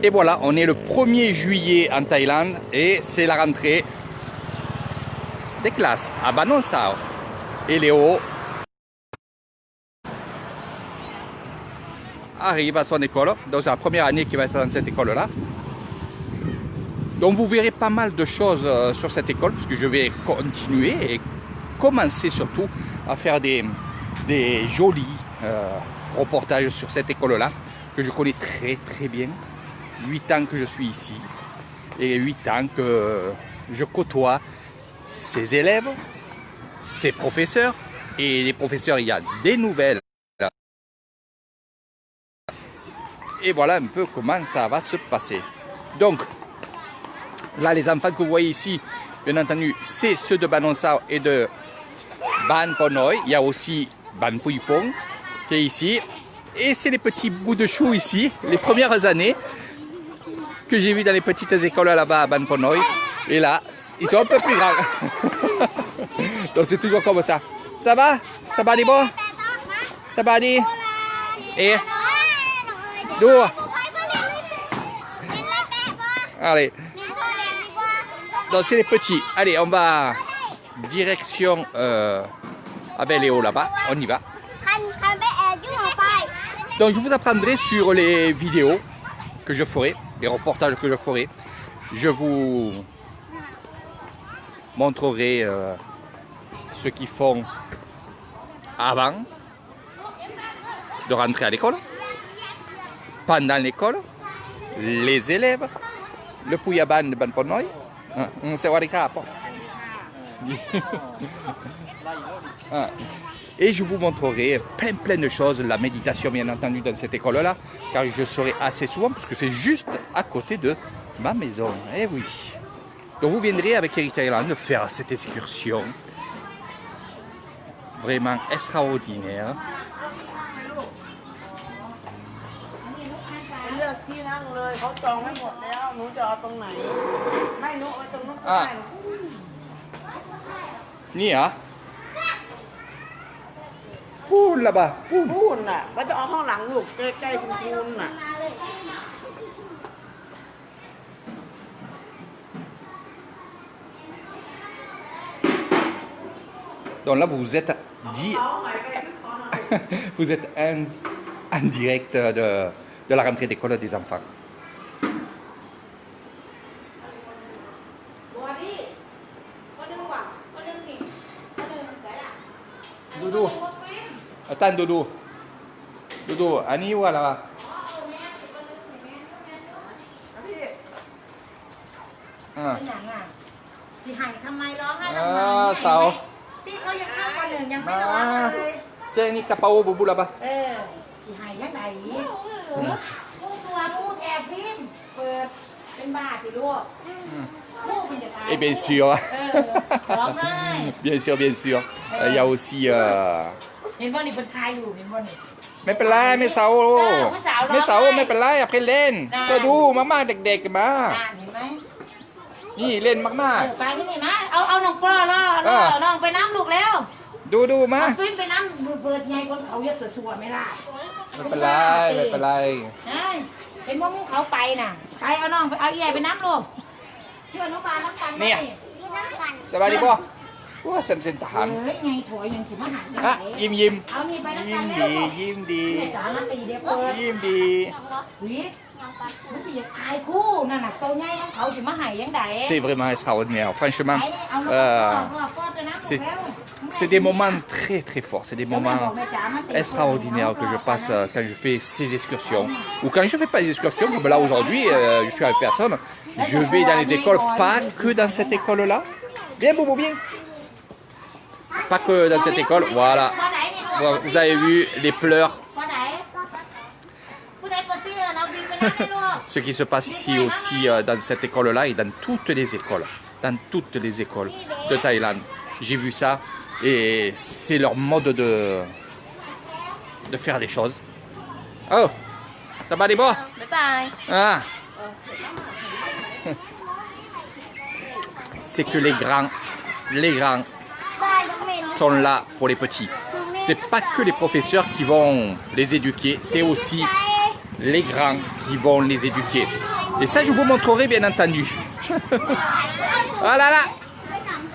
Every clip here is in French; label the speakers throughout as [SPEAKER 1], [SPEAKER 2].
[SPEAKER 1] Et voilà, on est le 1er juillet en Thaïlande et c'est la rentrée des classes à Ban On Sao. Et Léo arrive à son école, donc c'est la première année qu'il va être dans cette école-là. Donc vous verrez pas mal de choses sur cette école, parce que je vais continuer et commencer surtout à faire des jolis reportages sur cette école-là, que je connais très très bien. 8 ans que je suis ici, et 8 ans que je côtoie ses élèves, ses professeurs, et les professeurs, il y a des nouvelles. Et voilà un peu comment ça va se passer. Donc, là, les enfants que vous voyez ici, bien entendu, c'est ceux de Ban On Sao et de Ban Po Noi. Il y a aussi Ban Pui Pong qui est ici. Et c'est les petits bouts de chou ici, les premières années que j'ai vu dans les petites écoles là-bas à Ban Po Noi. Et là, ils sont un peu plus grands. Donc c'est toujours comme ça. Ça va? Ça va, Dibo? Ça va, Di? Et? D'où? Allez. Donc c'est les petits. Allez, on va direction avec Léo là-bas. On y va. Donc je vous apprendrai sur les vidéos que je ferai, les reportages que je ferai. Je vous montrerai ce qu'ils font avant de rentrer à l'école, pendant l'école, les élèves, le Puyaban de Ban Po Noi. Et je vous montrerai plein de choses, la méditation bien entendu dans cette école-là, car je serai assez souvent, parce que c'est juste à côté de ma maison. Eh oui. Donc vous viendrez avec Eric Thailand faire cette excursion vraiment extraordinaire. Ah. Nia. Poule là-bas.
[SPEAKER 2] Poule là, vaจะเอาข้างหลังลูกใกล้ๆคุณคูณน่ะ
[SPEAKER 1] Donc là, vous êtes vous êtes en direct de la rentrée d'école des enfants. Doudou, attends Doudou. Doudou, Annie ou là? Ah, sao?
[SPEAKER 2] พี่เขายังเข้ามาหนึ่งยังไม่นอนเลย
[SPEAKER 1] Tiens, ni kapao boubou là-bas.
[SPEAKER 2] พี่หายยังไงงูตัวงูแอบพิมพ์เปิดเป็นบ้าสิลูกงูมันจะตาย
[SPEAKER 1] Et bien sûr.
[SPEAKER 2] ร้องไห้
[SPEAKER 1] Bien sûr, bien sûr. Il y a aussi.
[SPEAKER 2] เห็นว่านี่เป็นใครอยู่เห็นว่านี่
[SPEAKER 1] ไม่เป็นไรไม่เศร้าไม่เศร้าไม่เป็นไรอย่าไปเล่นก็ดูมากๆเด็กๆมา
[SPEAKER 2] เห็นไหม
[SPEAKER 1] นี่เล่นมาก
[SPEAKER 2] ไปที่นี่นะเอาน้องปอล่อน้องไปน้ำลูกแล้ว
[SPEAKER 1] ๆดูมา
[SPEAKER 2] ฟิล์มไปน้ำเปิดไงคนเขาเยอะสุดๆไม่ล่ะ
[SPEAKER 1] ไม่เป็นไรไม่เป็นไร
[SPEAKER 2] เห็นว่ามูเขาไปน่ะไปเอาน้องไปเอาใหญ่ไปน้ำลูกเพื่อนน้องปลาน้ำกัน
[SPEAKER 1] เนี่ยสบายดีป่ะว่าเส้นทหาร
[SPEAKER 2] ไงถอยยังสิมาหา
[SPEAKER 1] อ่ะยิ้ม
[SPEAKER 2] เอานี่ไปน้ำ
[SPEAKER 1] ยิ้
[SPEAKER 2] กั
[SPEAKER 1] ม
[SPEAKER 2] น
[SPEAKER 1] ดียิ้มดี
[SPEAKER 2] จ๋ามันตีเดี๋ยวเปิด
[SPEAKER 1] ยิ้มดี
[SPEAKER 2] วิมันสิอยากอายคู่นั่นน่ะตัวใหญ่ของเขาสิมาหายยังไง
[SPEAKER 1] C'est vraiment extraordinaire franchement
[SPEAKER 2] c'est
[SPEAKER 1] c'est des moments très très forts, c'est des moments extraordinaires que je passe quand je fais ces excursions. Ou quand je ne fais pas des excursions, comme là aujourd'hui, je suis avec personne, je vais dans les écoles, pas que dans cette école-là. Viens Boubou, viens. Pas que dans cette école, voilà. Vous avez vu les pleurs. Ce qui se passe ici aussi dans cette école-là et dans toutes les écoles. Dans toutes les écoles de Thaïlande. J'ai vu ça. Et c'est leur mode de faire les choses. Oh, ça va les bois?
[SPEAKER 3] Bye bye.
[SPEAKER 1] Ah. C'est que les grands sont là pour les petits. C'est pas que les professeurs qui vont les éduquer, c'est aussi les grands qui vont les éduquer. Et ça, je vous montrerai bien entendu. Ah là là,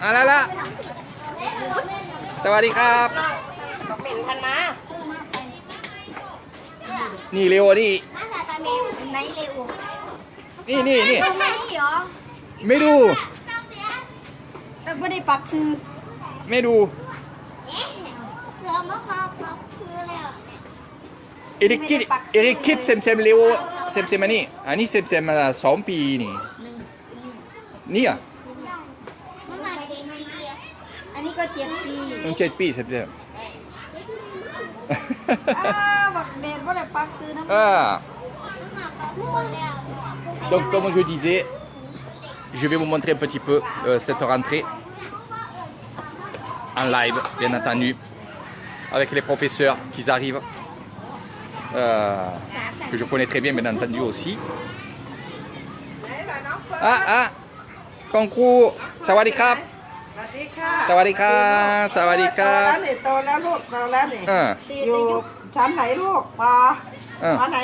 [SPEAKER 1] ah là là. Sawadee krab.
[SPEAKER 2] เหม็นพันมา
[SPEAKER 1] นี่เร็วนี่
[SPEAKER 3] ไหนเร็ว
[SPEAKER 1] นี่
[SPEAKER 3] ตรงไหนเหรอ
[SPEAKER 1] ไม่ดู
[SPEAKER 3] แต่ไม่ได้ปักซื้อ
[SPEAKER 1] ไม่ดู
[SPEAKER 3] เสือมะพร้าวปักซื้อแล้ว
[SPEAKER 1] เอริกคิดเซมเร็วเซมอันนี้เซมมา2 ปีนี่นี่อ่ะ
[SPEAKER 3] มันมา7 ปีอันนี้ก็7 ปี
[SPEAKER 1] ต้อง7 ปีเซม
[SPEAKER 3] บักเด็ดไม่ได้ปักซื้อน้ำ
[SPEAKER 1] Ah,
[SPEAKER 3] มันมากับพวกแล้ว
[SPEAKER 1] donc comme je disais, je vais vous montrer un petit peu cette rentrée en live, bien entendu, avec les professeurs qui arrivent, que je connais très bien, bien entendu aussi.
[SPEAKER 2] ไหนล่ะน้องเฟิร์น
[SPEAKER 1] Ah, Konku, sawadee krab,
[SPEAKER 2] สวัสดีค่ะ
[SPEAKER 1] สวัสดีครับสวัสดีครับ
[SPEAKER 2] โตแล้วนี่โตแล้วลูกโตแล้วนี่ อยู่ชั้นไหนลูกปปไหน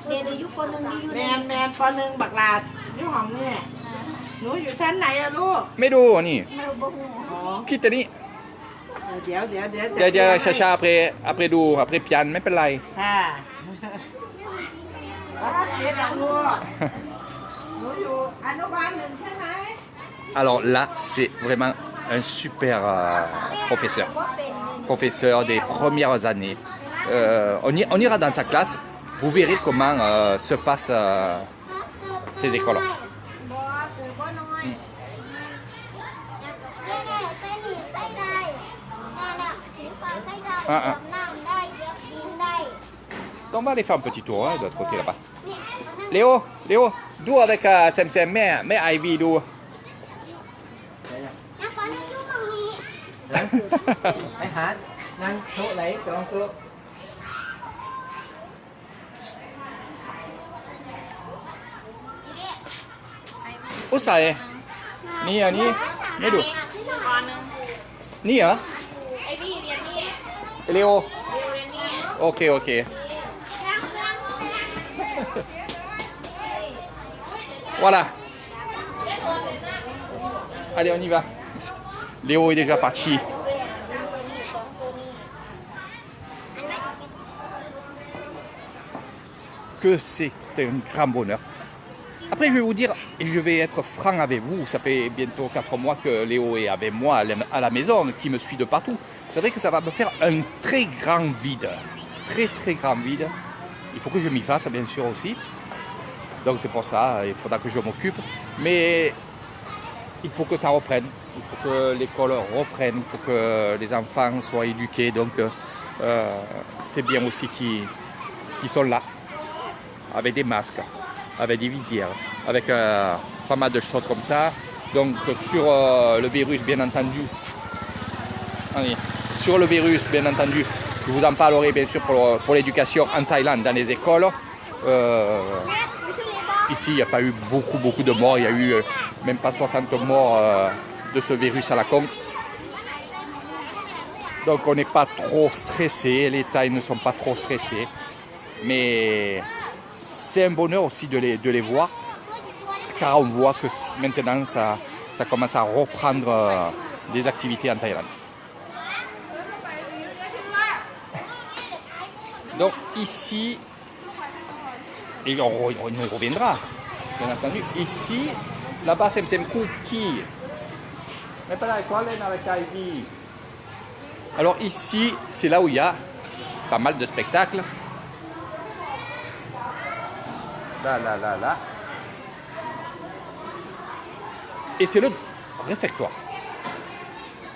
[SPEAKER 3] เด็ดอายุคนหนึ่งที่อยู่
[SPEAKER 2] แม
[SPEAKER 3] ใน
[SPEAKER 2] นปหนึ่งบักหลาดอยู่ห้องนี่หนูอยู่ชั้นไหนอะลูก
[SPEAKER 1] ไม่ดูนี่
[SPEAKER 3] ไม่รู้บ่ฮู้
[SPEAKER 2] อ๋อ
[SPEAKER 1] คิดแต่นี่
[SPEAKER 2] เดี๋ยว
[SPEAKER 1] เดี๋ยวช้าๆaprèsดูaprès pian ไม่เป็นไร
[SPEAKER 2] ค่ะแล้วก็เพียรหลังลูกหนูอยู่อนุบาล 1ใช่ไหม
[SPEAKER 1] Alors là, c'est vraiment un super professeur des premières années. On ira dans sa classe, vous verrez comment se passent ces écoles.
[SPEAKER 3] บ่คือบ่น้อยใส่นี่ใส่ได้น่ะสีฟ้าใส่ได้เก็บน้ำได้เก็บดินได้
[SPEAKER 1] Donc on va aller faire un petit tour de l'autre côté là-bas. Léo, d'où avec Sem, mais Ivy, d'où
[SPEAKER 3] น้ำฝนอยู่ตรงนี้
[SPEAKER 2] ไปหานั่งโต๊ะไหนจองโต๊ะ
[SPEAKER 1] Où ça est นี่อันนี้ไม่ดูนี่เหรอเลโอโอเค Voilà. Allez, on y va. Léo est déjà parti. Que c'est un grand bonheur. Après, je vais vous dire, et je vais être franc avec vous, ça fait bientôt 4 mois que Léo est avec moi à la maison, qui me suit de partout. C'est vrai que ça va me faire un très grand vide. Très grand vide. Il faut que je m'y fasse, bien sûr, aussi. Donc c'est pour ça, il faudra que je m'occupe. Mais il faut que ça reprenne. Il faut que l'école reprenne. Il faut que les enfants soient éduqués. Donc c'est bien aussi qu'ils sont là. Avec des masques, avec des visières, avec pas mal de choses comme ça. Donc sur le virus, bien entendu. Allez, sur le virus, bien entendu, je vous en parlerai bien sûr pour l'éducation en Thaïlande, dans les écoles. Ici, il n'y a pas eu beaucoup de morts. Il y a eu même pas 60 morts de ce virus à la con. Donc on n'est pas trop stressé. Les Thaïs ne sont pas trop stressés. Mais c'est un bonheur aussi de les voir. Car on voit que maintenant, ça commence à reprendre des activités en Thaïlande. Donc ici, et on y reviendra, bien entendu. Ici, là-bas, c'est un cookie. Mais pas là, quoi, avec Ivy. Alors ici, c'est là où il y a pas mal de spectacles. Là. Et c'est le réfectoire.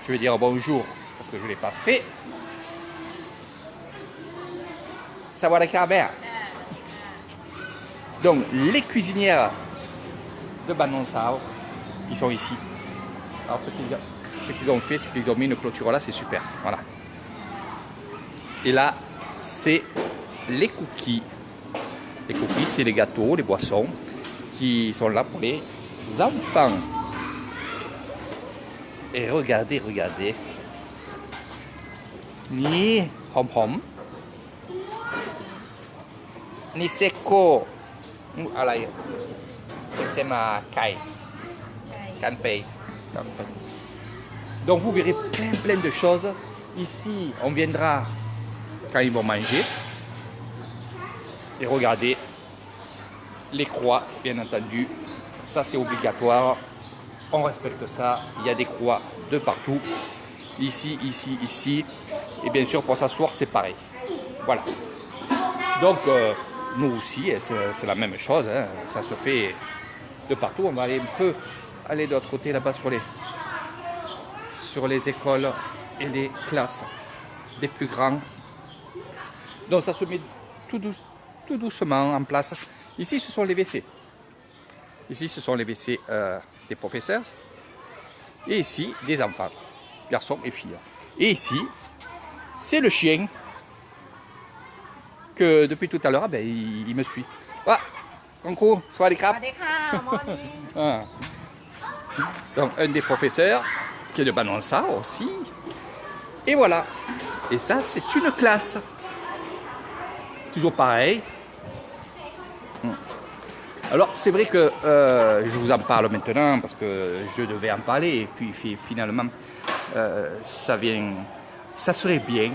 [SPEAKER 1] Je vais dire bonjour, parce que je ne l'ai pas fait. Sawadee krab. Donc, les cuisinières de Ban Non Sao, qui sont ici. Alors, ce qu'ils ont fait, c'est qu'ils ont mis une clôture là, c'est super. Voilà. Et là, c'est les cookies. Les cookies, c'est les gâteaux, les boissons qui sont là pour les enfants. Et regardez. Ni hom. Niseko. Alay. Sema Kai. Kanpei. Donc vous verrez plein de choses. Ici, on viendra quand ils vont manger. Et regardez les croix, bien entendu. Ça, c'est obligatoire. On respecte ça. Il y a des croix de partout. Ici, ici, ici. Et bien sûr, pour s'asseoir, c'est pareil. Voilà. Donc, nous aussi, c'est la même chose. Hein. Ça se fait de partout. On va aller un peu aller de l'autre côté, là-bas, sur les écoles et les classes des plus grands. Donc, ça se met tout doucement en place. Ici, ce sont les WC. Ici, ce sont les WC des professeurs. Et ici, des enfants, garçons et filles. Et ici, c'est le chien que depuis tout à l'heure, ben, il me suit. Ah, coucou, sawadee krap. Ah. Donc, un des professeurs qui est de Banonsa aussi. Et voilà. Et ça, c'est une classe. Toujours pareil. Alors, c'est vrai que je vous en parle maintenant parce que je devais en parler. Et puis, finalement, ça serait bien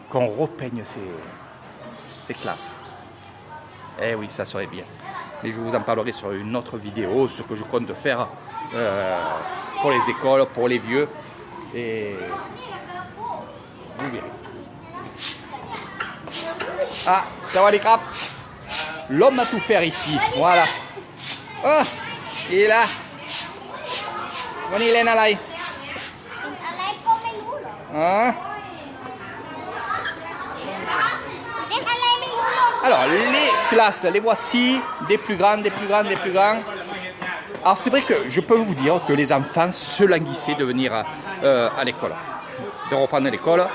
[SPEAKER 1] qu'on repeigne ces classes. Eh oui, ça serait bien. Mais je vous en parlerai sur une autre vidéo, ce que je compte faire pour les écoles, pour les vieux. Et vous verrez. Ah, sawadee krap. L'homme a tout faire ici. Voilà. Oh, il est là. Bonne Hélène Alay. Hein? Alors, les classes, les voici, des plus grandes, des plus grandes, des plus grands. Alors, c'est vrai que je peux vous dire que les enfants se languissaient de venir à l'école, de reprendre l'école,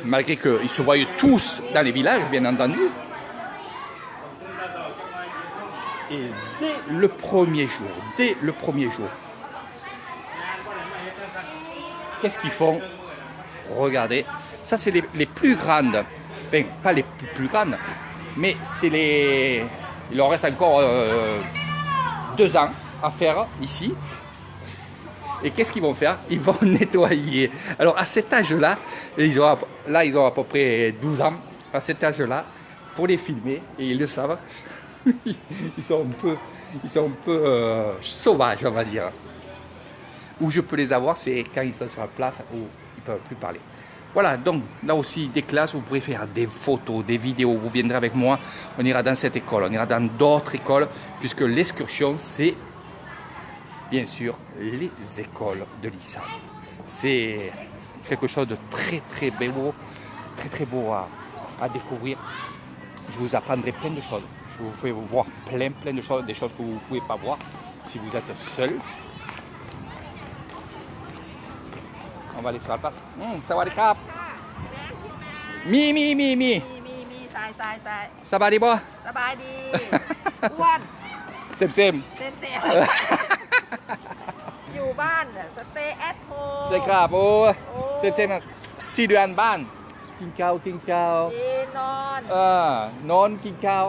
[SPEAKER 1] malgré qu'ils se voyaient tous dans les villages, bien entendu. Et dès le premier jour, qu'est-ce qu'ils font? Regardez, ça c'est les plus grandes, enfin, pas les plus grandes, mais c'est les... Il leur reste encore 2 ans à faire ici. Et qu'est-ce qu'ils vont faire? Ils vont nettoyer. Alors à cet âge-là, ils ont à peu près 12 ans, à cet âge-là, pour les filmer, et ils le savent. Ils sont un peu sauvages, on va dire. Où je peux les avoir, c'est quand ils sont sur la place où ils ne peuvent plus parler. Voilà, donc là aussi, des classes où vous pouvez faire des photos, des vidéos. Vous viendrez avec moi, on ira dans cette école, on ira dans d'autres écoles, puisque l'excursion, c'est bien sûr les écoles de l'ISAM. C'est quelque chose de très beau, très beau à découvrir. Je vous apprendrai plein de choses. Je vous fais voir plein de choses, des choses que vous ne pouvez pas voir si vous êtes seul. On va aller sur la place. Sawadee krap. Mi. สบายดีบ่
[SPEAKER 2] สบายดี อ้วน
[SPEAKER 1] เซม
[SPEAKER 2] เต็มอยู่บ้านสเตย์แอทโฮม
[SPEAKER 1] ใช่ครับโอ้เซม4 เดือนบ้านกินข้าว
[SPEAKER 2] กินนอน
[SPEAKER 1] นอนกินข้าว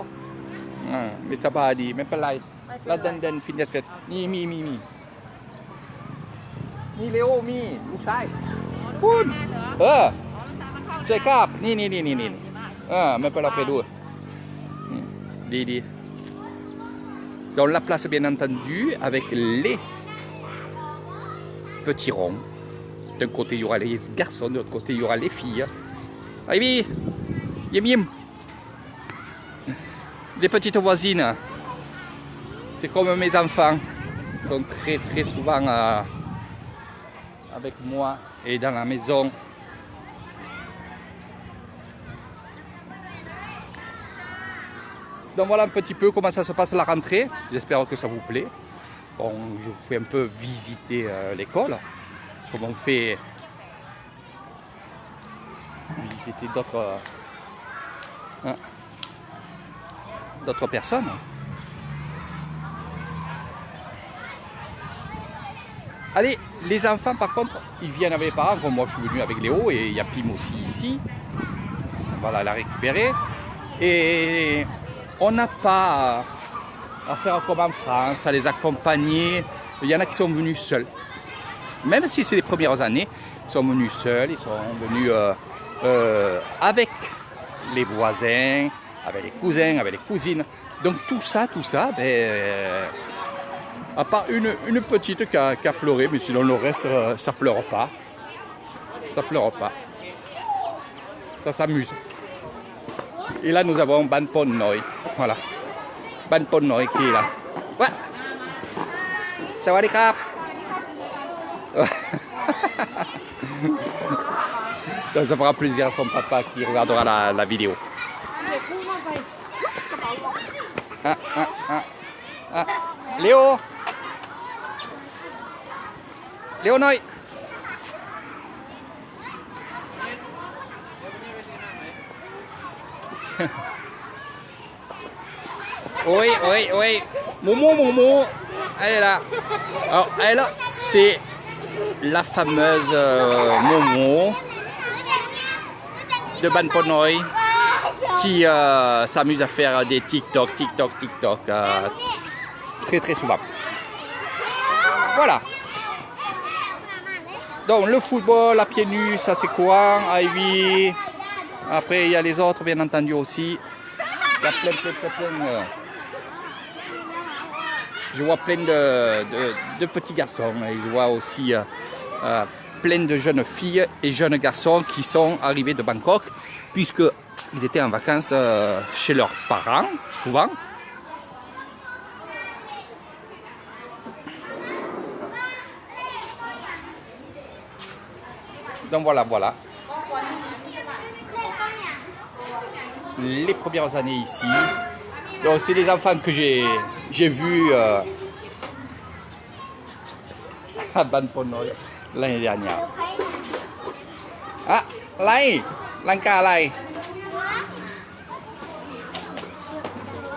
[SPEAKER 1] ไม่สบายดีไม่เป็นไรแล้วเดินฟิตเนสเสร็จมีนี่เลโอมีลูกชายพูดใช่ครับนี่ไม่เป็นไรไปดูดี dans la place bien entendu avec les petits ronds. D'un côté il y aura les garçons, de l'autre côté il y aura les filles. Ivy, Yim, les petites voisines, c'est comme mes enfants, ils sont très souvent avec moi et dans la maison. Donc voilà un petit peu comment ça se passe la rentrée. J'espère que ça vous plaît. Bon, je vous fais un peu visiter l'école, comme on fait visiter d'autres personnes. Allez, les enfants par contre, ils viennent avec les parents, comme moi je suis venu avec Léo et il y a Pim aussi ici. On va la récupérer. Et on n'a pas à faire comme en France, à les accompagner. Il y en a qui sont venus seuls. Même si c'est les premières années, ils sont venus seuls, ils sont venus avec les voisins, avec les cousins, avec les cousines. Donc tout ça, ben, à part une petite qui a pleuré, mais sinon le reste, ça pleure pas. Ça pleure pas. Ça s'amuse. Et là, nous avons Ban Pon Noi. Voilà. Ban Pon Noi qui est là. Ouais. Sawadee krap. Donc, ça fera plaisir à son papa qui regardera la vidéo. Léo. Léo Noi. Oui, oui, oui. Momo. Elle est là. Alors, elle, c'est la fameuse Momo de Ban Pon Noi qui s'amuse à faire des TikTok très souvent. Voilà. Donc, le football à pieds nus, ça c'est courant. Ivy. Après, il y a les autres, bien entendu, aussi. Il y a plein. Je vois plein de petits garçons. Et je vois aussi plein de jeunes filles et jeunes garçons qui sont arrivés de Bangkok, puisqu'ils étaient en vacances chez leurs parents, souvent. Donc voilà. Les premières années ici. Donc c'est des enfants que j'ai vus à Ban Pon Noi l'année dernière. Ah, Lai, Lanka Lai.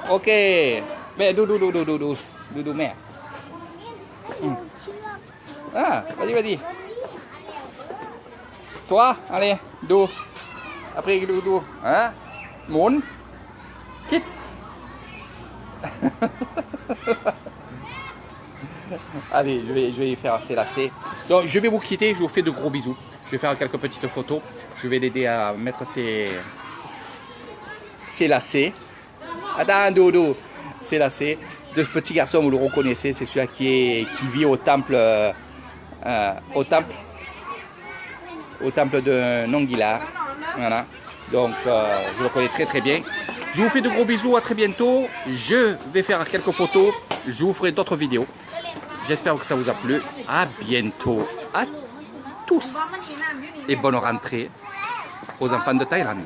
[SPEAKER 1] Ok. Mais doudou, mère. Ah, vas-y. Toi, allez, dos. Après doudou, hein? Muốn Kit. Allez, je vais faire ses lacets. Donc je vais vous quitter, je vous fais de gros bisous. Je vais faire quelques petites photos. Je vais l'aider à mettre ses lacets. Attends, dodo. Ses lacets. De ce petit garçon, vous le reconnaissez, c'est celui-là qui vit au temple de Nongila. Voilà. Donc, je le connais très bien. Je vous fais de gros bisous, à très bientôt. Je vais faire quelques photos. Je vous ferai d'autres vidéos. J'espère que ça vous a plu. À bientôt à tous. Et bonne rentrée aux enfants de Thaïlande.